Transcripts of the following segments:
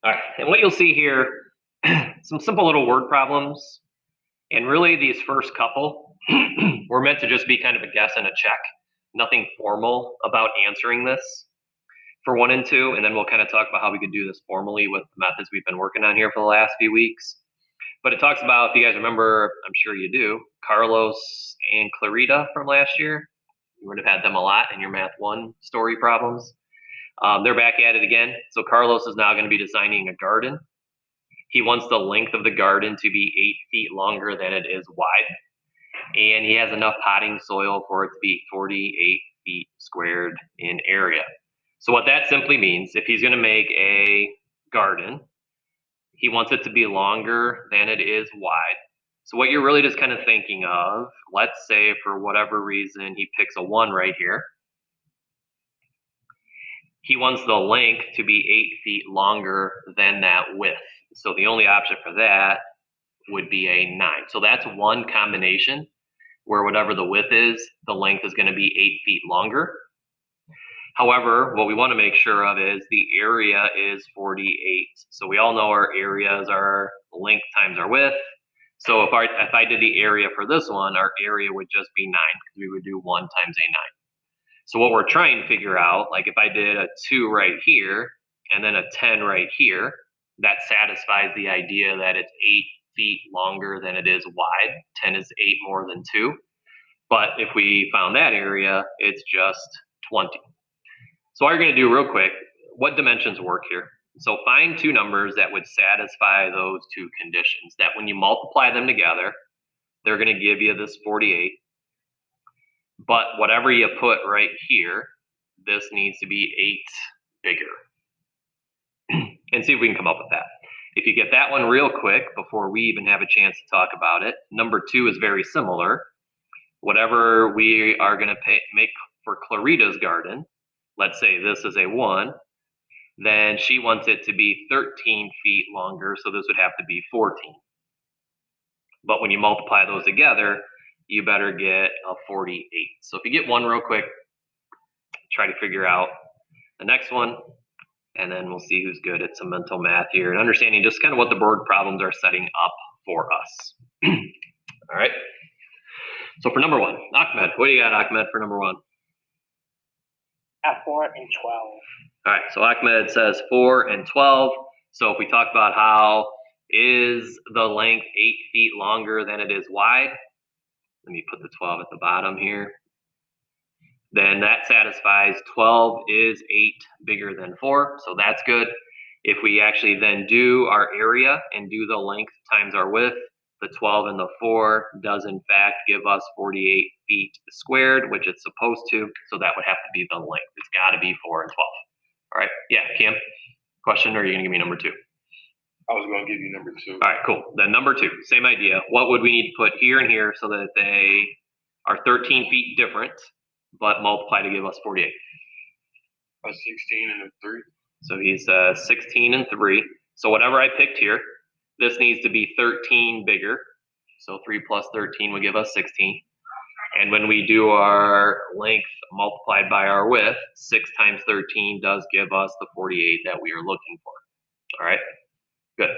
All right, and what you'll see here, some simple little word problems, and really these first couple were meant to just be kind of a guess and a check. Nothing formal about answering this for 1 and 2, and then we'll kind of talk about how we could do this formally with the methods we've been working on here for the last few weeks. But it talks about, if you guys remember, I'm sure you do, Carlos and Clarita from last year. You would have had them a lot in your Math 1 story problems. They're back at it again. So Carlos is now going to be designing a garden. He wants the length of the garden to be 8 feet longer than it is wide. And he has enough potting soil for it to be 48 feet squared in area. So what that simply means, if he's going to make a garden, he wants it to be longer than it is wide. So what you're really just kind of thinking of, let's say for whatever reason he picks a 1 right here. He wants the length to be 8 feet longer than that width. So the only option for that would be a 9. So that's one combination where whatever the width is, the length is going to be 8 feet longer. However, what we want to make sure of is the area is 48. So we all know our areas are length times our width. So if I did the area for this one, our area would just be 9 because we would do 1 times a 9. So what we're trying to figure out, like if I did a 2 right here and then a 10 right here, that satisfies the idea that it's 8 feet longer than it is wide. 10 is 8 more than 2. But if we found that area, it's just 20. So all you're going to do real quick, what dimensions work here? So find two numbers that would satisfy those two conditions, that when you multiply them together, they're going to give you this 48. But whatever you put right here, this needs to be 8 bigger. And see if we can come up with that. If you get that one real quick before we even have a chance to talk about it, number 2 is very similar. Whatever we are going to make for Clarita's garden, let's say this is a 1, then she wants it to be 13 feet longer, so this would have to be 14. But when you multiply those together, you better get a 48. So if you get one real quick, try to figure out the next one, and then we'll see who's good at some mental math here and understanding just kind of what the board problems are setting up for us. All right. So for number 1, Ahmed, what do you got, Ahmed, for number 1? At 4 and 12. All right, so Ahmed says 4 and 12. So if we talk about how is the length 8 feet longer than it is wide, let me put the 12 at the bottom here. Then that satisfies 12 is 8 bigger than 4, so that's good. If we actually then do our area and do the length times our width, the 12 and the 4 does in fact give us 48 feet squared, which it's supposed to, so that would have to be the length. It's got to be 4 and 12. All right, yeah, Cam, question, or are you going to give me number 2? I was going to give you number 2. All right, cool. Then number 2, same idea. What would we need to put here and here so that they are 13 feet different, but multiply to give us 48? A 16 and a 3. So he's 16 and 3. So whatever I picked here, this needs to be 13 bigger. So 3 plus 13 would give us 16. And when we do our length multiplied by our width, 6 times 13 does give us the 48 that we are looking for. All right, good.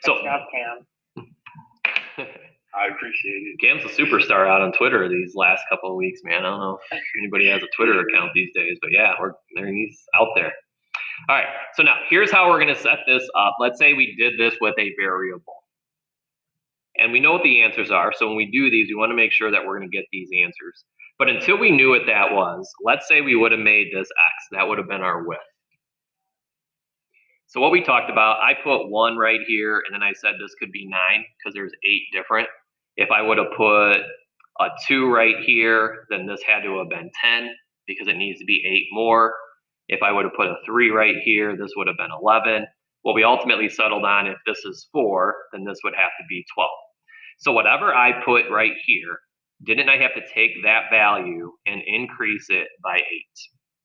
So, Good job, Cam. I appreciate it. Cam's a superstar out on Twitter these last couple of weeks, man. I don't know if anybody has a Twitter account these days, but yeah, he's out there. All right, so now here's how we're going to set this up. Let's say we did this with a variable. And we know what the answers are, so when we do these, we want to make sure that we're going to get these answers. But until we knew what that was, let's say we would have made this x. That would have been our width. So what we talked about, I put 1 right here, and then I said this could be 9 because there's 8 different. If I would have put a 2 right here, then this had to have been 10 because it needs to be 8 more. If I would have put a 3 right here, this would have been 11. Well, we ultimately settled on if this is 4, then this would have to be 12. So whatever I put right here, didn't I have to take that value and increase it by 8?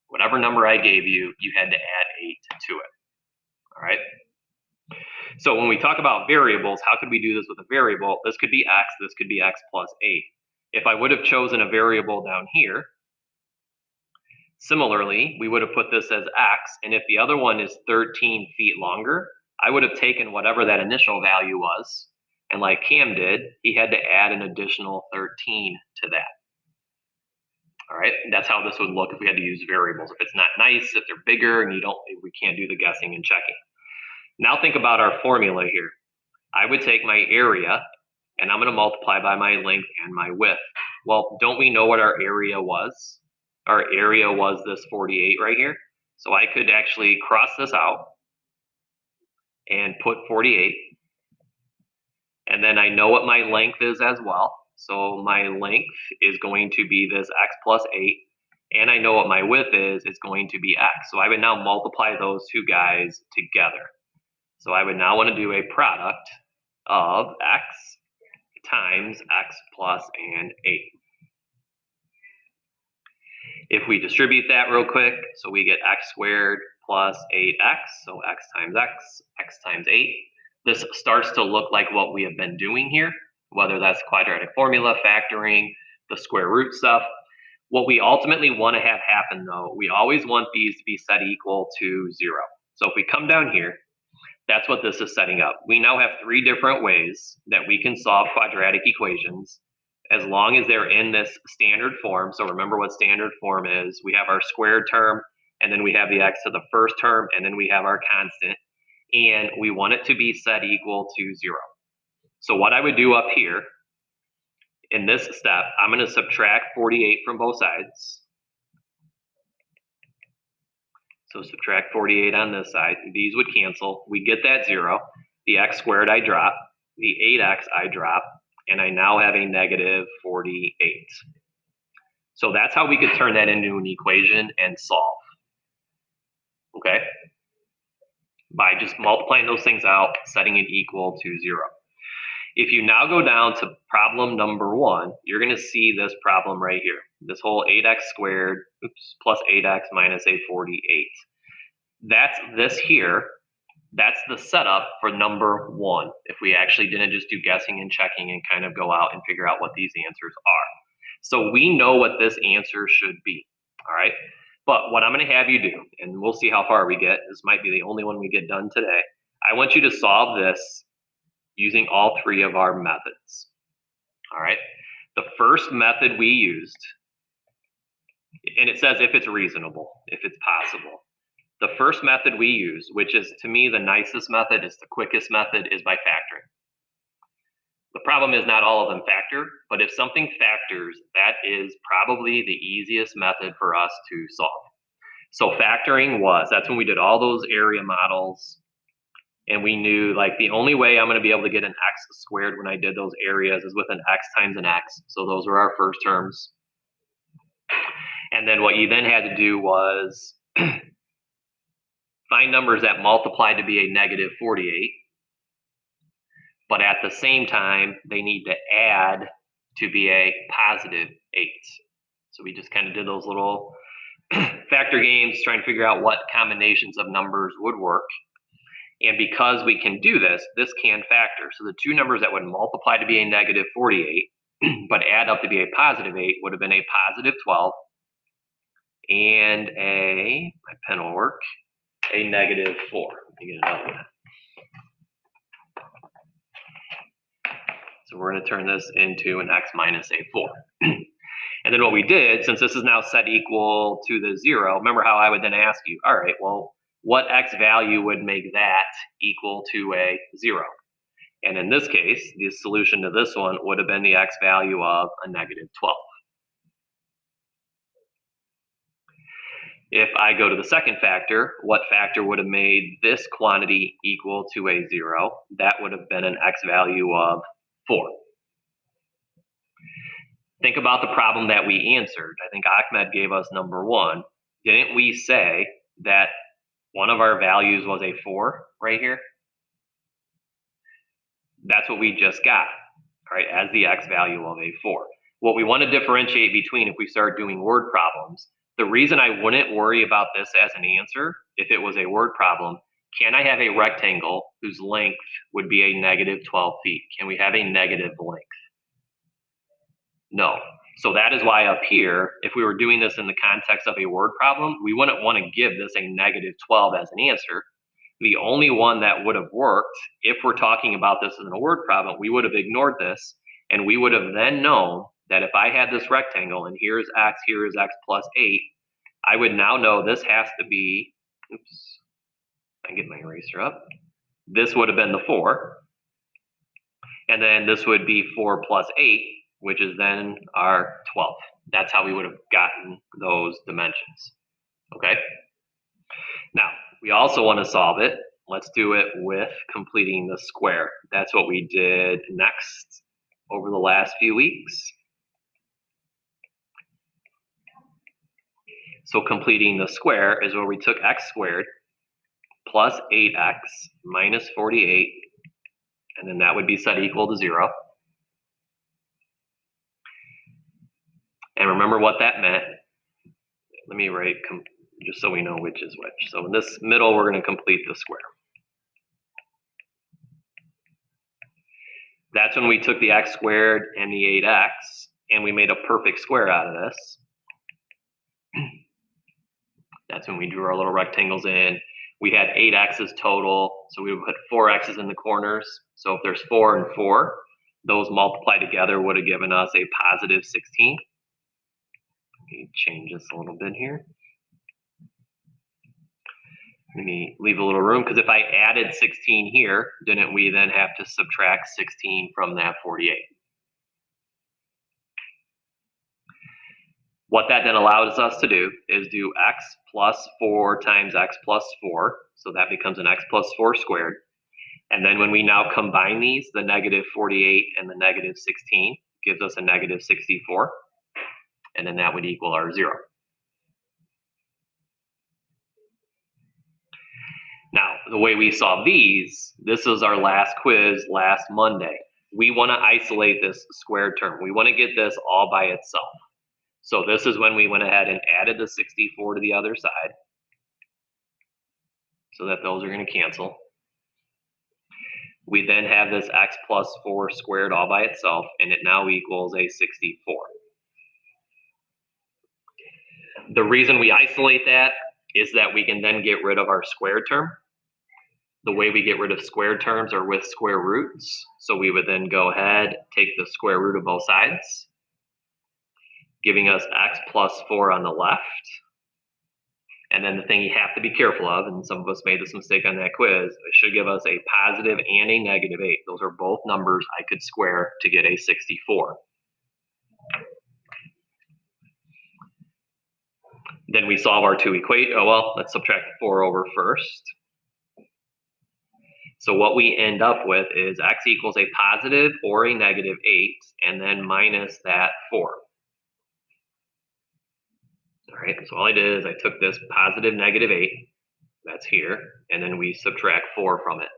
Whatever number I gave you, you had to add 8 to it. All right. So when we talk about variables, how could we do this with a variable? This could be x, this could be x plus 8. If I would have chosen a variable down here, Similarly, we would have put this as x, and if the other one is 13 feet longer, I would have taken whatever that initial value was, and like Cam did, he had to add an additional 13 to that. All right, that's how this would look if we had to use variables. If it's not nice, if they're bigger, and we can't do the guessing and checking. Now think about our formula here. I would take my area, and I'm going to multiply by my length and my width. Well, don't we know what our area was? Our area was this 48 right here. So I could actually cross this out and put 48. And then I know what my length is as well. So my length is going to be this x plus 8. And I know what my width is, it's going to be x. So I would now multiply those two guys together. So I would now want to do a product of x times x plus and 8. If we distribute that real quick, so we get x squared plus 8x, so x, x times 8. This starts to look like what we have been doing here, whether that's quadratic formula, factoring, the square root stuff. What we ultimately want to have happen though, we always want these to be set equal to 0. So if we come down here, that's what this is setting up. We now have 3 different ways that we can solve quadratic equations as long as they're in this standard form. So remember what standard form is. We have our squared term, and then we have the x to the first term, and then we have our constant, and we want it to be set equal to 0. So what I would do up here in this step, I'm going to subtract 48 from both sides. So subtract 48 on this side. These would cancel. We get that 0. The x squared I drop. The 8x I drop. And I now have a negative 48. So that's how we could turn that into an equation and solve. Okay? By just multiplying those things out, setting it equal to 0. If you now go down to problem number 1, you're going to see this problem right here. This whole 8x squared, plus 8x minus a 48. That's this here. That's the setup for number 1. If we actually didn't just do guessing and checking and kind of go out and figure out what these answers are. So we know what this answer should be. All right. But what I'm going to have you do, and we'll see how far we get. This might be the only one we get done today. I want you to solve this using all 3 of our methods. All right. The first method we used, and it says if it's reasonable, if it's possible. The first method we use, which is to me the nicest method, is the quickest method, is by factoring. The problem is not all of them factor, but if something factors, that is probably the easiest method for us to solve. So factoring that's when we did all those area models, and we knew like the only way I'm going to be able to get an x squared when I did those areas is with an x times an x. So those were our first terms. And then what you then had to do was find numbers that multiply to be a negative 48, but at the same time, they need to add to be a positive 8. So we just kind of did those little factor games, trying to figure out what combinations of numbers would work. And because we can do this, this can factor. So the 2 numbers that would multiply to be a negative 48, but add up to be a positive 8 would have been a positive 12 and my pen will work, a negative 4. Let me get another one. So we're going to turn this into an x minus a 4. And then what we did, since this is now set equal to the 0, remember how I would then ask you, all right, well, what x value would make that equal to a 0? And in this case, the solution to this one would have been the x value of a negative 12. If I go to the second factor, what factor would have made this quantity equal to a 0? That would have been an x value of 4. Think about the problem that we answered. I think Ahmed gave us number 1. Didn't we say that one of our values was a 4 right here? That's what we just got, right, as the x value of a 4. What we want to differentiate between, if we start doing word problems, the reason I wouldn't worry about this as an answer, if it was a word problem, can I have a rectangle whose length would be a negative 12 feet? Can we have a negative length? No. So that is why up here, if we were doing this in the context of a word problem, we wouldn't want to give this a negative 12 as an answer. The only one that would have worked, if we're talking about this as a word problem, we would have ignored this, and we would have then known that if I had this rectangle, and here is x plus 8, I would now know this has to be, oops, I get my eraser up. This would have been the 4. And then this would be 4 plus 8, which is then our 12. That's how we would have gotten those dimensions. Okay? Now, we also want to solve it. Let's do it with completing the square. That's what we did next over the last few weeks. So completing the square is where we took x squared plus 8x minus 48, and then that would be set equal to 0. And remember what that meant. Let me write, just so we know which is which. So in this middle, we're going to complete the square. That's when we took the x squared and the 8x, and we made a perfect square out of this. That's when we drew our little rectangles in. We had 8 x's total, so we would put 4 x's in the corners. So if there's 4 and 4, those multiplied together would have given us a positive 16. Let me change this a little bit here. Let me leave a little room, because if I added 16 here, didn't we then have to subtract 16 from that 48? What that then allows us to do is do x plus 4 times x plus 4. So that becomes an x plus 4 squared. And then when we now combine these, the negative 48 and the negative 16 gives us a negative 64. And then that would equal our 0. Now, the way we solve these, this is our last quiz last Monday. We want to isolate this squared term. We want to get this all by itself. So this is when we went ahead and added the 64 to the other side, so that those are going to cancel. We then have this x plus 4 squared all by itself, and it now equals a 64. The reason we isolate that is that we can then get rid of our squared term. The way we get rid of squared terms are with square roots. So we would then go ahead, take the square root of both sides, giving us x plus 4 on the left. And then the thing you have to be careful of, and some of us made this mistake on that quiz, it should give us a positive and a negative 8. Those are both numbers I could square to get a 64. Then we solve our two equations. Oh, well, let's subtract 4 over first. So what we end up with is x equals a positive or a negative 8, and then minus that 4. All right, so all I did is I took this positive negative 8, that's here, and then we subtract 4 from it.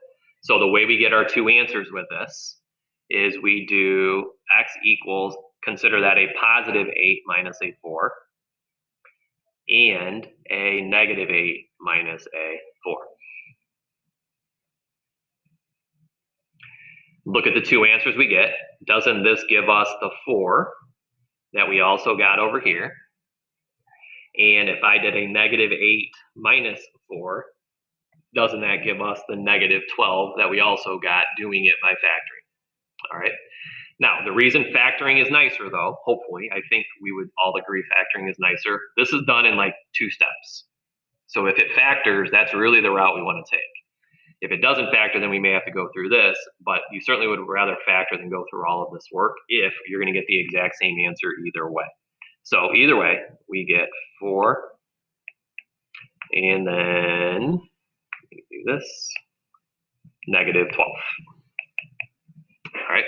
So the way we get our two answers with this is we do x equals, consider that a positive 8 minus a 4, and a negative 8 minus a 4. Look at the two answers we get. Doesn't this give us the 4 that we also got over here? And if I did a negative 8 minus 4, doesn't that give us the negative 12 that we also got doing it by factoring? All right. Now, the reason factoring is nicer, though, hopefully, I think we would all agree factoring is nicer. This is done in like 2 steps. So if it factors, that's really the route we want to take. If it doesn't factor, then we may have to go through this, but you certainly would rather factor than go through all of this work if you're going to get the exact same answer either way. So either way, we get 4, and then do this, negative 12. All right.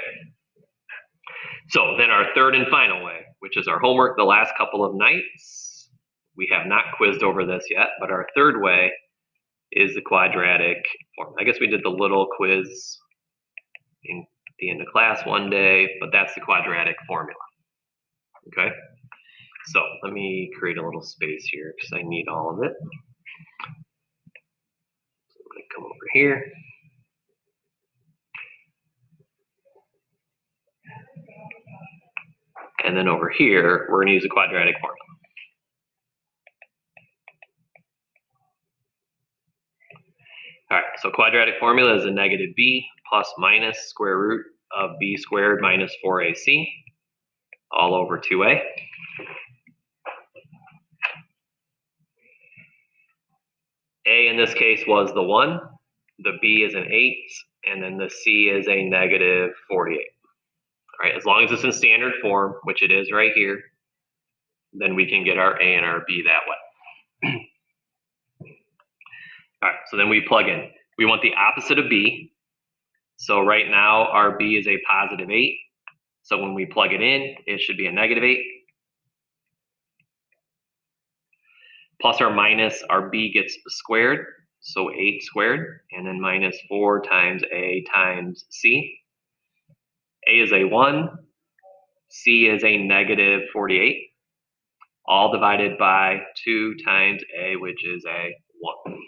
So then our third and final way, which is our homework the last couple of nights. We have not quizzed over this yet, but our third way is the quadratic form. I guess we did the little quiz in the end of class one day, but that's the quadratic formula. Okay. So let me create a little space here because I need all of it. So I'm going to come over here. And then over here, we're going to use a quadratic formula. All right, so quadratic formula is a negative b plus minus square root of b squared minus 4ac all over 2a. A in this case was the 1, the b is an 8, and then the c is a negative 48. All right, as long as it's in standard form, which it is right here, then we can get our a and our b that way. All right, so then we plug in. We want the opposite of b. So right now our b is a positive 8. So when we plug it in, it should be a negative 8. Plus or minus our b gets squared, so 8 squared, and then minus 4 times a times c. A is a 1, c is a negative 48, all divided by 2 times a, which is a 1.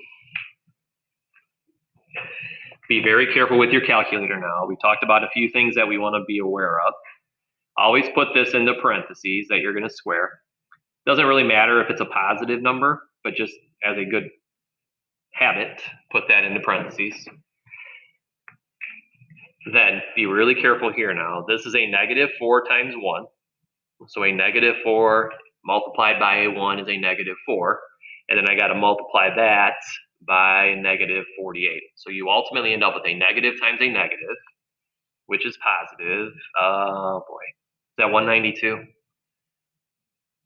Be very careful with your calculator now. We talked about a few things that we want to be aware of. Always put this into parentheses that you're going to square. Doesn't really matter if it's a positive number, but just as a good habit, put that into parentheses. Then be really careful here now. This is a negative 4 times 1. So a negative 4 multiplied by a 1 is a negative 4. And then I got to multiply that by negative 48. So you ultimately end up with a negative times a negative, which is positive. Oh boy. Is that 192?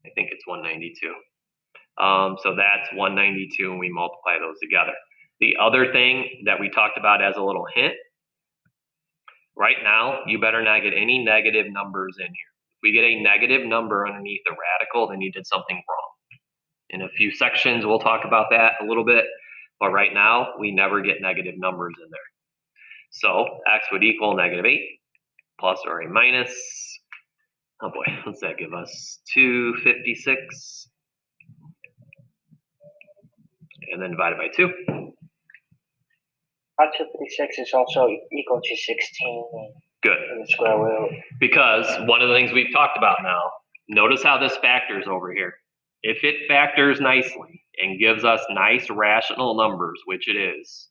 I think it's 192. So that's 192, and we multiply those together. The other thing that we talked about as a little hint, right now, you better not get any negative numbers in here. If we get a negative number underneath the radical, then you did something wrong. In a few sections, we'll talk about that a little bit, but right now, we never get negative numbers in there. So x would equal negative 8 plus or a minus, oh boy, what's that give us? 256. And then divided by 2. 256 is also equal to 16 Good. in the square root. Because one of the things we've talked about now, notice how this factors over here. If it factors nicely and gives us nice rational numbers, which it is,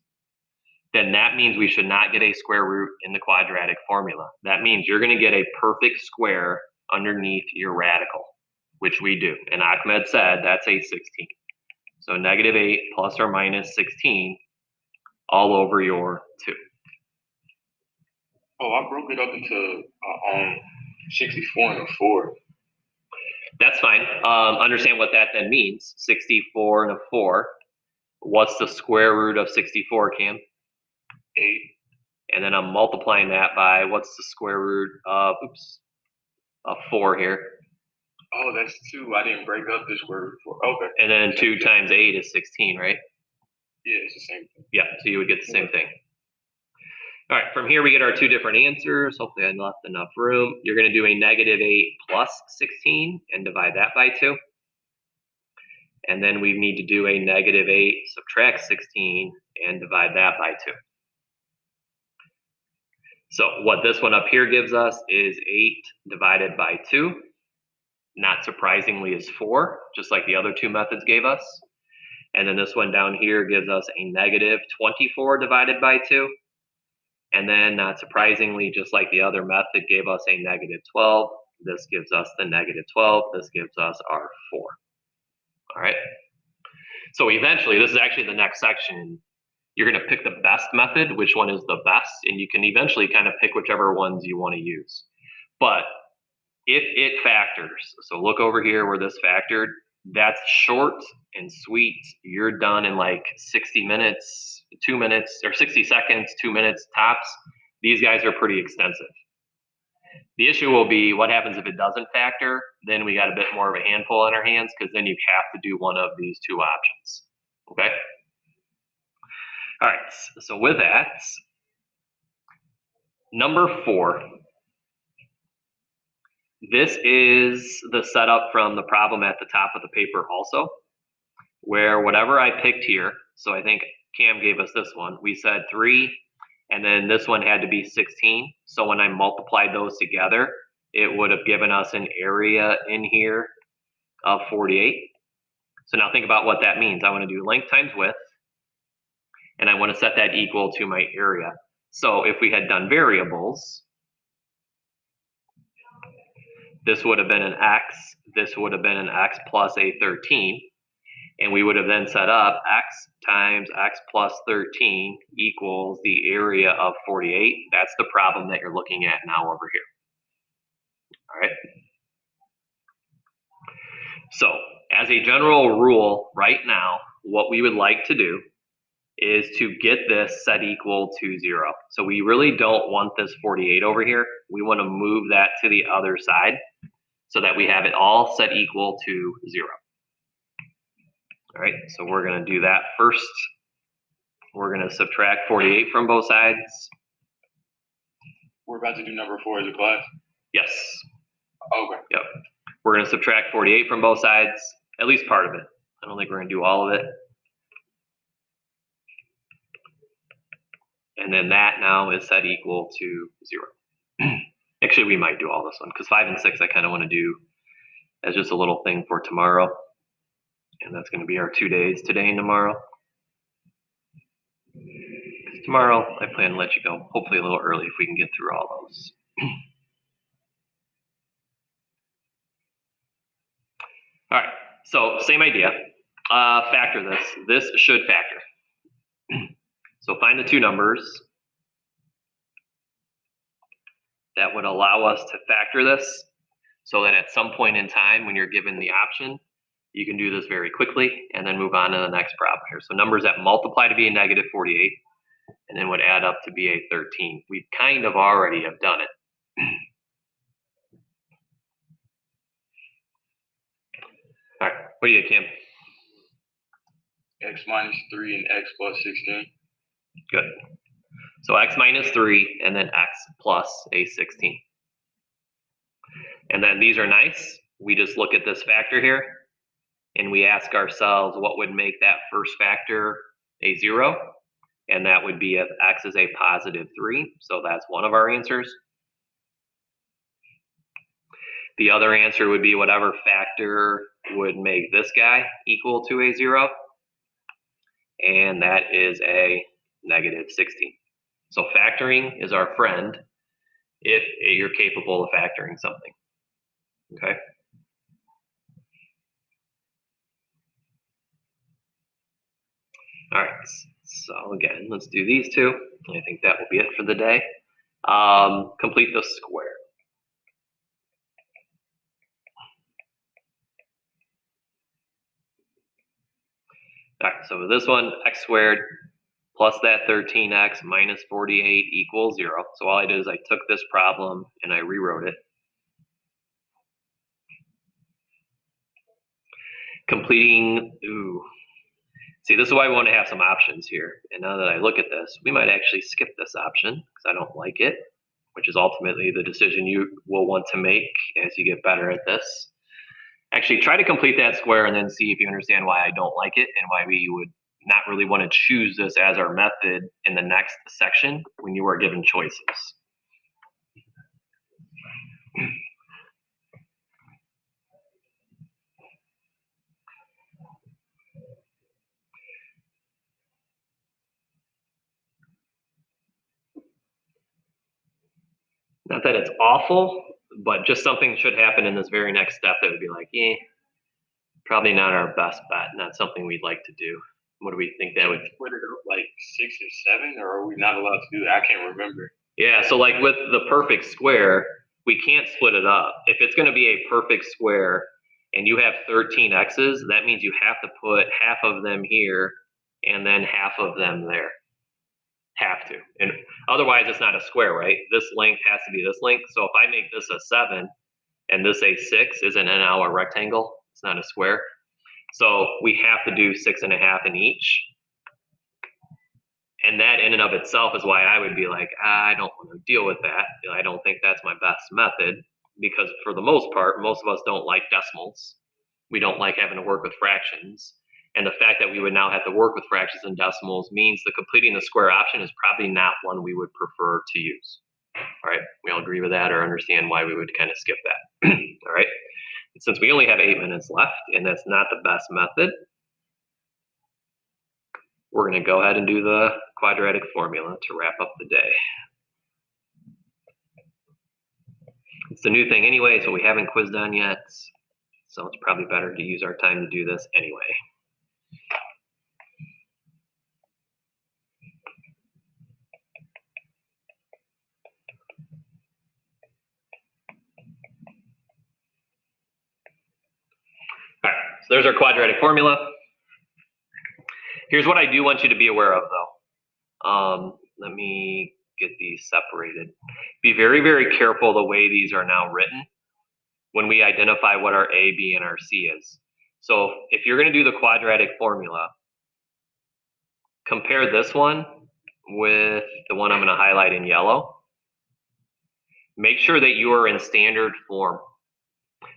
then that means we should not get a square root in the quadratic formula. That means you're going to get a perfect square underneath your radical, which we do. And Ahmed said that's a 16. So negative 8 plus or minus 16 all over your 2. Oh, I broke it up into 64 and a 4. That's fine. Understand what that then means. 64 and a 4. What's the square root of 64, Cam? 8. And then I'm multiplying that by, what's the square root of, of 4 here? Oh, that's 2. I didn't break up the square root 4. Okay. And then 2 times 8 is 16, right? Yeah, it's the same thing. Yeah, so you would get the same thing. All right, from here we get our 2 different answers. Hopefully I left enough room. You're going to do a negative 8 plus 16 and divide that by 2. And then we need to do a negative 8 subtract 16 and divide that by 2. So what this one up here gives us is 8 divided by 2. Not surprisingly is 4, just like the other 2 methods gave us. And then this one down here gives us a negative 24 divided by 2. And then not surprisingly, just like the other method gave us a negative 12, this gives us the negative 12, this gives us our 4. All right. So eventually, this is actually the next section. You're going to pick the best method, which one is the best, and you can eventually kind of pick whichever ones you want to use. But if it factors, so look over here where this factored, that's short and sweet. You're done in like 60 minutes, 2 minutes, or 60 seconds, 2 minutes tops. These guys are pretty extensive. The issue will be what happens if it doesn't factor. Then we got a bit more of a handful on our hands, because then you have to do one of these 2 options. Okay? All right, so with that, number 4. This is the setup from the problem at the top of the paper also, where whatever I picked here, so I think Cam gave us this one, we said 3, and then this one had to be 16. So when I multiplied those together, it would have given us an area in here of 48. So now think about what that means. I want to do length times width, and I want to set that equal to my area. So if we had done variables, this would have been an x, this would have been an x plus a 13, and we would have then set up x times x plus 13 equals the area of 48. That's the problem that you're looking at now over here. All right. So as a general rule right now, what we would like to do is to get this set equal to 0. So we really don't want this 48 over here. We want to move that to the other side so that we have it all set equal to 0. All right, so we're going to do that first. We're going to subtract 48 from both sides. We're about to do number 4 as a class. Yes. Okay. Yep. We're going to subtract 48 from both sides, at least part of it. I don't think we're going to do all of it. And then that now is set equal to 0. Actually, we might do all this one because 5 and 6 I kind of want to do as just a little thing for tomorrow. And that's going to be our 2 days, today and tomorrow. Tomorrow, I plan to let you go, hopefully a little early if we can get through all those. All right, so same idea. Factor this. This should factor. So find the two numbers that would allow us to factor this so that at some point in time when you're given the option, you can do this very quickly and then move on to the next problem here. So numbers that multiply to be a negative 48 and then would add up to be a 13. We kind of already have done it. All right, what do you get, Cam? X minus 3 and x plus 16. Good. So x minus 3 and then x plus a 16. And then these are nice. We just look at this factor here and we ask ourselves what would make that first factor a 0. And that would be if x is a positive 3. So that's one of our answers. The other answer would be whatever factor would make this guy equal to a 0. And that is a negative 16. So factoring is our friend if you're capable of factoring something. Okay. All right. So again, let's do these two. I think that will be it for the day. Complete the square. All right, so this one, x squared plus that 13x minus 48 equals 0. So all I did is I took this problem and I rewrote it. Completing, see, this is why we want to have some options here. And now that I look at this, we might actually skip this option because I don't like it, which is ultimately the decision you will want to make as you get better at this. Actually, try to complete that square and then see if you understand why I don't like it and why we would not really want to choose this as our method in the next section when you are given choices. Not that it's awful, but just something should happen in this very next step that would be like, probably not our best bet, not something we'd like to do. What do we think that would? Split it up like 6 or 7, or are we not allowed to do that? I can't remember. Yeah, so like with the perfect square, we can't split it up. If it's going to be a perfect square and you have 13 x's, that means you have to put half of them here and then half of them there. Have to. And otherwise it's not a square, right? This length has to be this length. So if I make this a 7 and this a 6, isn't it now a rectangle? It's not a square. So we have to do 6.5 in each. And that in and of itself is why I would be like, I don't want to deal with that. I don't think that's my best method because for the most part, most of us don't like decimals. We don't like having to work with fractions. And the fact that we would now have to work with fractions and decimals means the completing the square option is probably not one we would prefer to use. All right, we all agree with that or understand why we would kind of skip that. All right, since we only have 8 minutes left and that's not the best method, we're going to go ahead and do the quadratic formula to wrap up the day. It's the new thing anyway, so we haven't quizzed on yet, so it's probably better to use our time to do this anyway. All right, so there's our quadratic formula. Here's what I do want you to be aware of though. Let me get these separated. Be very, very careful the way these are now written when we identify what our A, B, and our C is. So if you're going to do the quadratic formula, compare this one with the one I'm going to highlight in yellow. Make sure that you are in standard form,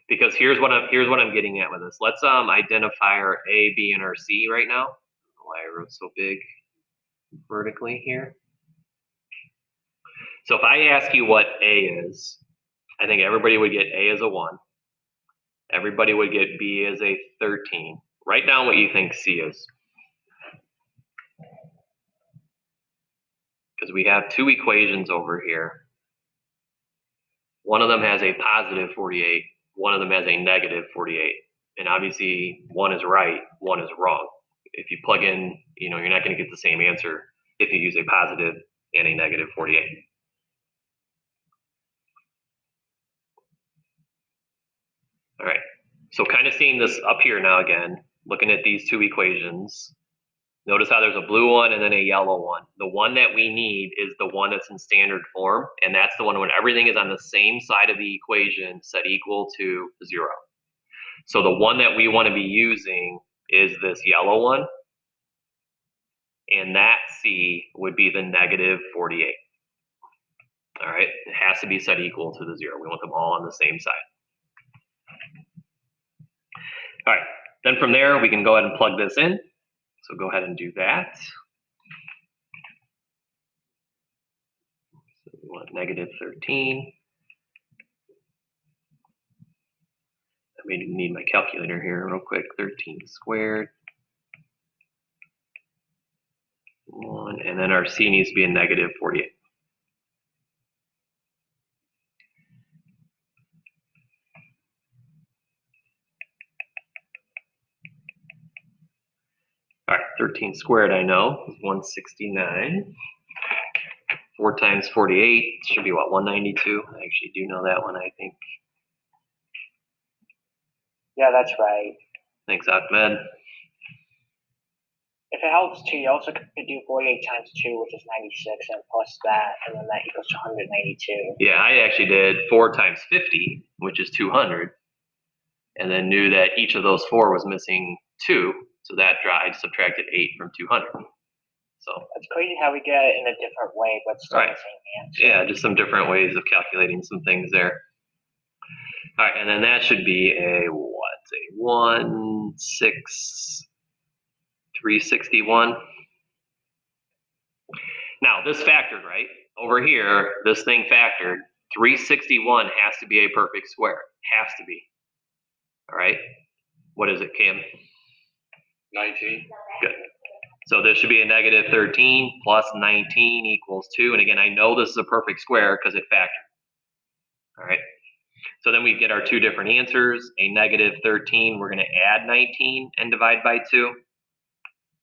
because here's what I'm getting at with this. Let's identify our A, B, and our C right now. Why I wrote so big vertically here. So if I ask you what A is, I think everybody would get A as a 1. Everybody would get B as a 13. Write down what you think C is. Because we have 2 equations over here. One of them has a positive 48. One of them has a negative 48. And obviously, one is right, one is wrong. If you plug in, you're not going to get the same answer if you use a positive and a negative 48. All right, so kind of seeing this up here now again, looking at these 2 equations. Notice how there's a blue one and then a yellow one. The one that we need is the one that's in standard form, and that's the one when everything is on the same side of the equation set equal to 0. So the one that we want to be using is this yellow one, and that C would be the negative 48. All right, it has to be set equal to the 0. We want them all on the same side. All right, then from there, we can go ahead and plug this in. So go ahead and do that. So we want negative 13. I may need my calculator here real quick. 13 squared. 1, and then our C needs to be a negative 48. All right, 13 squared I know is 169. 4 times 48 should be what, 192? I actually do know that one, I think. Yeah, that's right. Thanks, Ahmed. If it helps too, you also could do 48 times 2, which is 96, and plus that, and then that equals 192. Yeah, I actually did 4 times 50, which is 200, and then knew that each of those 4 was missing 2, so that I subtracted 8 from 200. So it's crazy how we get it in a different way, but still the same answer. Yeah, just some different ways of calculating some things there. All right, and then that should be a 361. Now this factored, right? Over here, this thing factored. 361 has to be a perfect square. Has to be. All right. What is it, Cam? 19. Good. So this should be a negative 13 plus 19 equals 2. And again, I know this is a perfect square because it factored. All right. So then we get our 2 different answers. A negative 13, we're going to add 19 and divide by 2.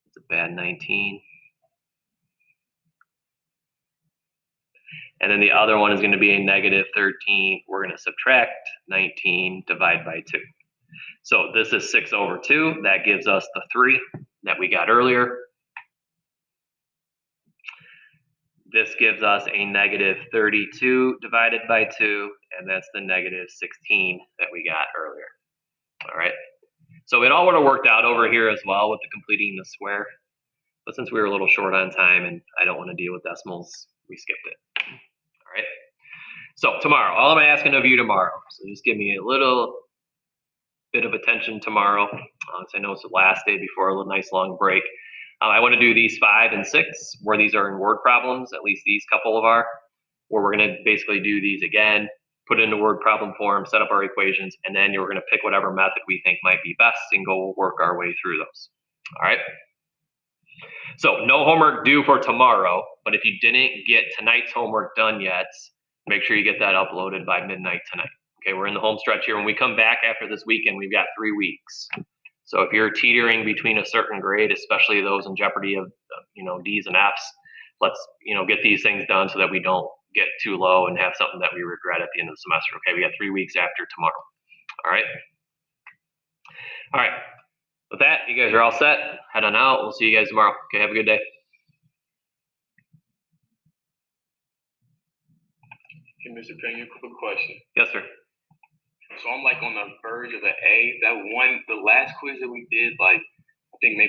It's a bad 19. And then the other one is going to be a negative 13. We're going to subtract 19, divide by 2. So this is 6 over 2. That gives us the 3 that we got earlier. This gives us a negative 32 divided by 2, and that's the negative 16 that we got earlier. All right. So it all would have worked out over here as well with the completing the square. But since we were a little short on time and I don't want to deal with decimals, we skipped it. All right. So tomorrow, all I'm asking of you tomorrow, so just give me a little bit of attention tomorrow. I know it's the last day before a nice long break. I want to do these 5 and 6, where these are in word problems, at least these couple of are. where we're going to basically do these again, put it into word problem form, set up our equations, and then you're going to pick whatever method we think might be best and go work our way through those. All right. So no homework due for tomorrow, but if you didn't get tonight's homework done yet, make sure you get that uploaded by midnight tonight. Okay, we're in the home stretch here. When we come back after this weekend, we've got 3 weeks. So if you're teetering between a certain grade, especially those in jeopardy of, D's and F's, let's, get these things done so that we don't get too low and have something that we regret at the end of the semester. Okay, we got 3 weeks after tomorrow. All right. All right. With that, you guys are all set. Head on out. We'll see you guys tomorrow. Okay, have a good day. Hey, Mr. Pena, quick question. Yes, sir. So I'm like on the verge of the A. The last quiz that we did, like I think maybe